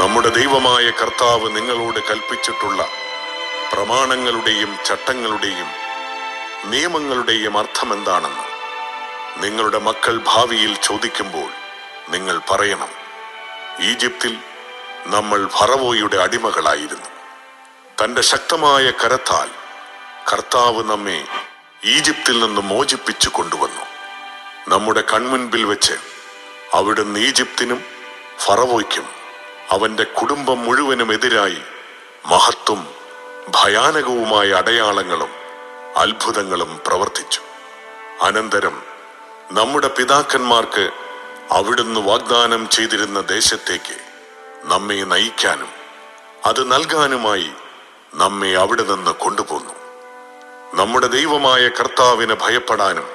നമ്മുടെ ദൈവമായ കർത്താവ് നിങ്ങളോട് കൽപ്പിച്ചിട്ടുള്ള പ്രമാണങ്ങളുടെയും ചട്ടങ്ങളുടെയും നിയമങ്ങളുടെയും അർത്ഥമെന്താണെന്ന് നിങ്ങളുടെ മക്കൾ ഭാവിയിൽ ചോദിക്കുമ്പോൾ നിങ്ങൾ പറയണം, ഈജിപ്തിൽ നമ്മൾ ഫറവോയുടെ അടിമകളായിരുന്നു. തന്റെ ശക്തമായ കരത്താൽ കർത്താവ് നമ്മെ ഈജിപ്തിൽ നിന്ന് മോചിപ്പിച്ചു കൊണ്ടുവന്നു. നമ്മുടെ കൺമുൻപിൽ വെച്ച് അവിടുന്ന് ഈജിപ്തിനും ഫറവോയ്ക്കും അവന്റെ കുടുംബം മുഴുവനും എതിരായി മഹത്തും ഭയാനകവുമായ അടയാളങ്ങളും അത്ഭുതങ്ങളും പ്രവർത്തിച്ചു. അനന്തരം നമ്മുടെ പിതാക്കന്മാർക്ക് അവിടുന്ന് വാഗ്ദാനം ചെയ്തിരുന്ന ദേശത്തേക്ക് നമ്മെ നയിക്കാനും അത് നൽകാനുമായി നമ്മെ അവിടെ നിന്ന് കൊണ്ടുപോന്നു. നമ്മുടെ ദൈവമായ കർത്താവിനെ ഭയപ്പെടാനും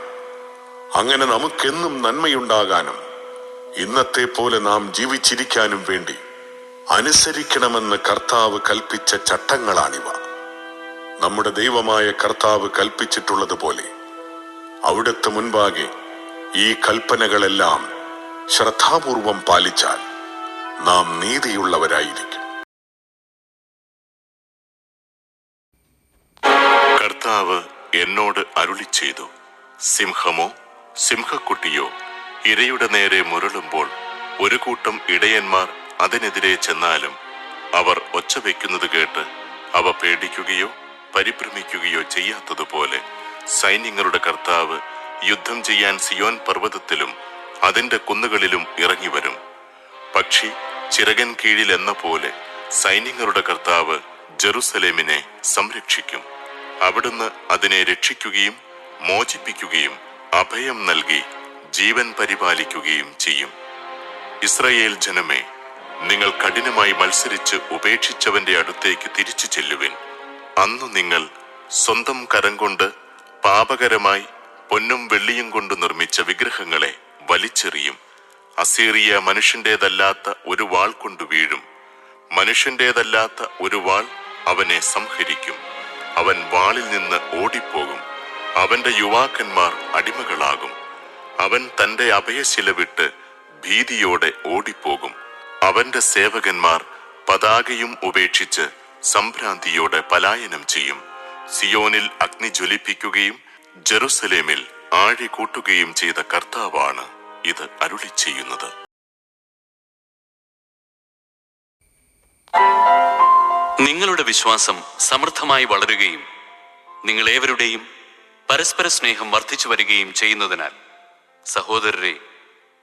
അങ്ങനെ നമുക്കെന്നും നന്മയുണ്ടാകാനും ഇന്നത്തെ പോലെ നാം ജീവിച്ചിരിക്കാനും വേണ്ടി അനുസരിക്കണമെന്ന് കർത്താവ് കൽപ്പിച്ച ചട്ടങ്ങളാണിവ. നമ്മുടെ ദൈവമായ കർത്താവ് കൽപ്പിച്ചിട്ടുള്ളതുപോലെ അവിടുത്തെ മുൻപാകെ ഈ കൽപ്പനകളെല്ലാം ശ്രദ്ധാപൂർവം പാലിച്ചാൽ നാം നീതിയുള്ളവരായിരിക്കും. കർത്താവ് എന്നോട് അരുളി ചെയ്തു, സിംഹമോ സിംഹക്കുട്ടിയോ ഇരയുടെ നേരെ മുരളുമ്പോൾ ഒരു കൂട്ടം ഇടയന്മാർ അതിനെതിരെ ചെന്നാലും അവർ ഒച്ച വയ്ക്കുന്നത് കേട്ട് അവ പേടിക്കുകയോ പരിഭ്രമിക്കുകയോ ചെയ്യാത്തതുപോലെ സൈന്യങ്ങളുടെ കർത്താവ് യുദ്ധം ചെയ്യാൻ സിയോൻ പർവ്വതത്തിലും അതിന്റെ കുന്നുകളിലും ഇറങ്ങിവരും. പക്ഷി ചിറകൻ കീഴിൽ എന്ന പോലെ സൈന്യങ്ങളുടെ കർത്താവ് ജെറുസലേമിനെ സംരക്ഷിക്കും. അവിടുന്ന് അതിനെ രക്ഷിക്കുകയും മോചിപ്പിക്കുകയും അഭയം നൽകി ജീവൻ പരിപാലിക്കുകയും ചെയ്യും. ഇസ്രായേൽ ജനമേ, നിങ്ങൾ കഠിനമായി മത്സരിച്ച് ഉപേക്ഷിച്ചവന്റെ അടുത്തേക്ക് തിരിച്ചു ചെല്ലുവിൻ. അന്നു നിങ്ങൾ സ്വന്തം കരം കൊണ്ട് പാപകരമായി പൊന്നും വെള്ളിയും കൊണ്ട് നിർമ്മിച്ച വിഗ്രഹങ്ങളെ വലിച്ചെറിയും. അസീറിയ മനുഷ്യന്റേതല്ലാത്ത ഒരു വാൾ കൊണ്ട് വീഴും. മനുഷ്യന്റേതല്ലാത്ത ഒരു വാൾ അവനെ സംഹരിക്കും. അവൻ വാളിൽ നിന്ന് ഓടിപ്പോകും. അവന്റെ യുവാക്കന്മാർ അടിമകളാകും. അവൻ തന്റെ അഭയശില വിട്ട് ഭീതിയോടെ ഓടിപ്പോകും. അവന്റെ സേവകന്മാർ പതാകയും ഉപേക്ഷിച്ച് സംഭ്രാന്തിയോടെ പലായനം ചെയ്യും. സിയോനിൽ അഗ്നി ജ്വലിപ്പിക്കുകയും ജെറുസലേമിൽ ആഴി കൂട്ടുകയും ചെയ്ത കർത്താവാണ് ഇത് അരുളി ചെയ്യുന്നത്. നിങ്ങളുടെ വിശ്വാസം സമൃദ്ധമായി വളരുകയും നിങ്ങളേവരുടെയും പരസ്പര സ്നേഹം വർദ്ധിച്ചു വരികയും ചെയ്യുന്നതിനാൽ സഹോദരരെ,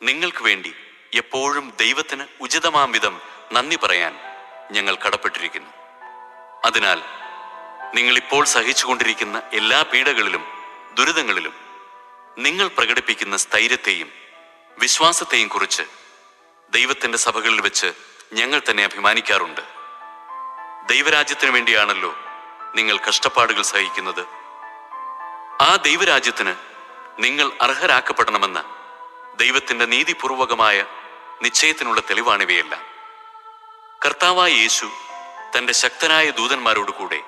നിങ്ങൾക്ക് വേണ്ടി എപ്പോഴും ദൈവത്തിന് ഉചിതമാം വിധം നന്ദി പറയാൻ ഞങ്ങൾ കടപ്പെട്ടിരിക്കുന്നു. അതിനാൽ നിങ്ങളിപ്പോൾ സഹിച്ചുകൊണ്ടിരിക്കുന്ന എല്ലാ പീഡകളിലും ദുരിതങ്ങളിലും നിങ്ങൾ പ്രകടിപ്പിക്കുന്ന സ്ഥൈര്യത്തെയും വിശ്വാസത്തെയും കുറിച്ച് ദൈവത്തിന്റെ സഭകളിൽ വെച്ച് ഞങ്ങൾ തന്നെ അഭിമാനിക്കാറുണ്ട്. ദൈവരാജ്യത്തിന് വേണ്ടിയാണല്ലോ നിങ്ങൾ കഷ്ടപ്പാടുകൾ സഹിക്കുന്നത്. ആ ദൈവരാജ്യത്തിന് നിങ്ങൾ അർഹരാക്കപ്പെടണമെന്ന ദൈവത്തിന്റെ നീതിപൂർവകമായ നിശ്ചയത്തിനുള്ള തെളിവാണിവയെല്ലാം. കർത്താവായ യേശു തന്റെ ശക്തനായ ദൂതന്മാരോട് കൂടെ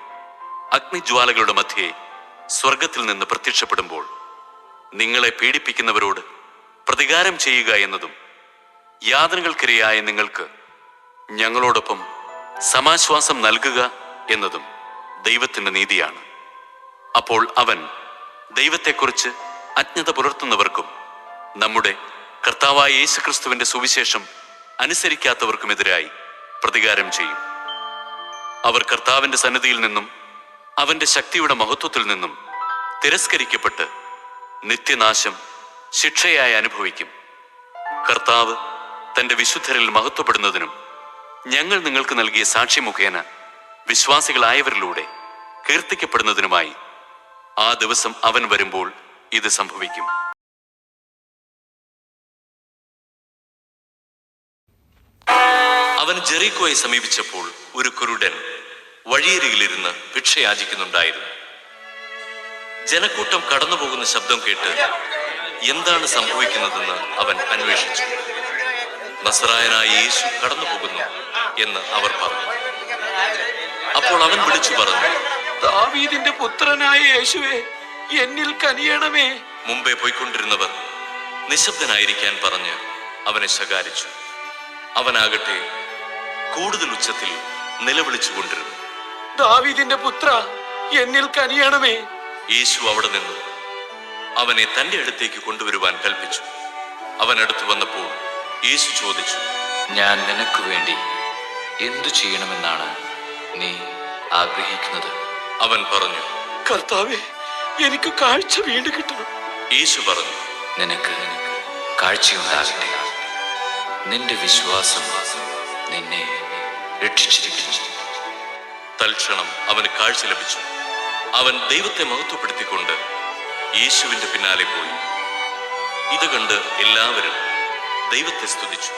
അഗ്നിജ്വാലകളുടെ മധ്യേ സ്വർഗത്തിൽ നിന്ന് പ്രത്യക്ഷപ്പെടുമ്പോൾ നിങ്ങളെ പീഡിപ്പിക്കുന്നവരോട് പ്രതികാരം ചെയ്യുക എന്നതും യാതനകൾക്കിരയായ നിങ്ങൾക്ക് ഞങ്ങളോടൊപ്പം സമാശ്വാസം നൽകുക എന്നതും ദൈവത്തിന്റെ നീതിയാണ്. അപ്പോൾ അവൻ ദൈവത്തെക്കുറിച്ച് അജ്ഞത പുലർത്തുന്നവർക്കും നമ്മുടെ കർത്താവായ യേശുക്രിസ്തുവിന്റെ സുവിശേഷം അനുസരിക്കാത്തവർക്കുമെതിരായി പ്രതികാരം ചെയ്യും. അവർ കർത്താവിന്റെ സന്നിധിയിൽ നിന്നും അവന്റെ ശക്തിയുടെ മഹത്വത്തിൽ നിന്നും തിരസ്കരിക്കപ്പെട്ട് നിത്യനാശം ശിക്ഷയായി അനുഭവിക്കും. കർത്താവ് തന്റെ വിശുദ്ധരിൽ മഹത്വപ്പെടുന്നതിനും ഞങ്ങൾ നിങ്ങൾക്ക് നൽകിയ സാക്ഷി മുഖേന വിശ്വാസികളായവരിലൂടെ കീർത്തിക്കപ്പെടുന്നതിനുമായി ആ ദിവസം അവൻ വരുമ്പോൾ ഇത് സംഭവിക്കും. അവൻ ജെറിക്കോയെ സമീപിച്ചപ്പോൾ ഒരു കുരുടൻ വഴിയരികിലിരുന്ന് ഭിക്ഷ യാചിക്കുന്നുണ്ടായിരുന്നു. ജനക്കൂട്ടം കടന്നുപോകുന്ന ശബ്ദം കേട്ട് എന്താണ് സംഭവിക്കുന്നതെന്ന് അവൻ അന്വേഷിച്ചു. നസറായനായ യേശു കടന്നുപോകുന്നു എന്ന് അവർ പറഞ്ഞു. അപ്പോൾ അവൻ വിളിച്ചു പറഞ്ഞു, ദാവീദിന്റെ പുത്രനായ യേശുവേ, എന്നിൽ കനിയണമേ. മുമ്പേ പോയിക്കൊണ്ടിരുന്നവർ നിശബ്ദനായിരിക്കാൻ പറഞ്ഞ് അവനെ ശകാരിച്ചു. അവനാകട്ടെ കൂടുതൽ ഉച്ചത്തിൽ നിലവിളിച്ചുകൊണ്ടിരുന്നു. ദാവീദിന്റെ പുത്ര, എന്നിൽ കനിയണമേ. യേശു അവിടെ നിന്ന് അവനെ തന്റെ അടുത്തേക്ക് കൊണ്ടുവരുവാൻ കൽപ്പിച്ചു. അവൻ അടുത്തു വന്നപ്പോൾ യേശു ചോദിച്ചു, ഞാൻ നിനക്ക് വേണ്ടി എന്തു ചെയ്യണമെന്നാണ് നീ ആഗ്രഹിക്കുന്നത്? അവൻ പറഞ്ഞു, കർത്താവേ, എനിക്ക് കാഴ്ച വീണ്ടും കിട്ടണം. യേശു പറഞ്ഞു, നിനക്ക് കാഴ്ചയുണ്ടാകട്ടെ. നിന്റെ വിശ്വാസം നിന്നെ രക്ഷിച്ചിരിക്കുന്നു. തൽക്ഷണം അവന് കാഴ്ച ലഭിച്ചു. അവൻ ദൈവത്തെ മഹത്വപ്പെടുത്തിക്കൊണ്ട് യേശുവിന്റെ പിന്നാലെ പോയി. ഇത് കണ്ട് എല്ലാവരും ദൈവത്തെ സ്തുതിച്ചു.